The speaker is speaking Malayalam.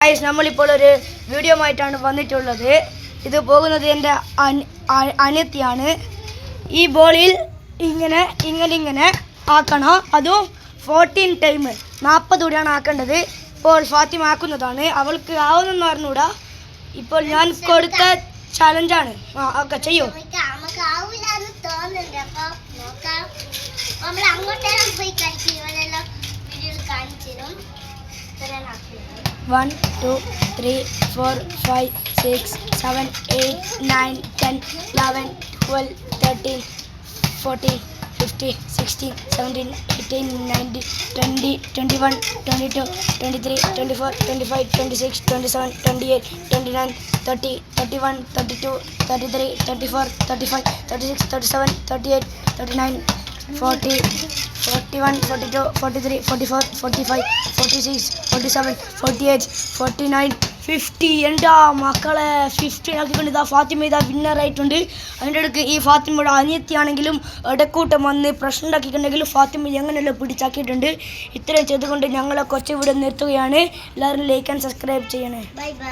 ഗൈസ്, നമ്മളിപ്പോൾ ഒരു വീഡിയോ ആയിട്ടാണ് വന്നിട്ടുള്ളത്. ഇത് പോകുന്നത് എൻ്റെ അനിയത്തിയാണ്. ഈ ബോളിൽ ഇങ്ങനെ ഇങ്ങനെ ഇങ്ങനെ ആക്കണം. അതും 14 ടൈം 40 കൂടിയാണ് ആക്കേണ്ടത്. ഇപ്പോൾ ഫാത്തിമ ആക്കുന്നതാണ്. അവൾക്ക് ആവുന്നെന്ന് പറഞ്ഞുകൂടാ. ഇപ്പോൾ ഞാൻ കൊടുത്ത ചലഞ്ചാണ്. ഒക്കെ ചെയ്യൂ. 1 2 3 4 5 6 7 8 9 10 11 12 13 14 15 16 17 18 19 20 21 22 23 24 25 26 27 28 29 30 31 32 33 34 35 36 37 38 39 40 41 42 43 44 45 46 47 48 49 50. എൻ്റെ മക്കളെ 50 ആക്കിക്കൊണ്ട് ഇതാ ഫാത്തിമ ഇതാ വിന്നറായിട്ടുണ്ട്. അതിൻ്റെ ഇടയ്ക്ക് ഈ ഫാത്തിമയുടെ അനിയത്തിയാണെങ്കിലും ഇടക്കൂട്ടം വന്ന് പ്രശ്നം ഉണ്ടാക്കിയിട്ടുണ്ടെങ്കിലും ഫാത്തിമ എങ്ങനെയല്ലോ പിടിച്ചാക്കിയിട്ടുണ്ട്. ഇത്രയും ചെയ്തുകൊണ്ട് ഞങ്ങളെ കൊച്ചു ഇവിടെ നിർത്തുകയാണ്. എല്ലാവരും ലൈക്ക് ആൻഡ് സബ്സ്ക്രൈബ് ചെയ്യണേ.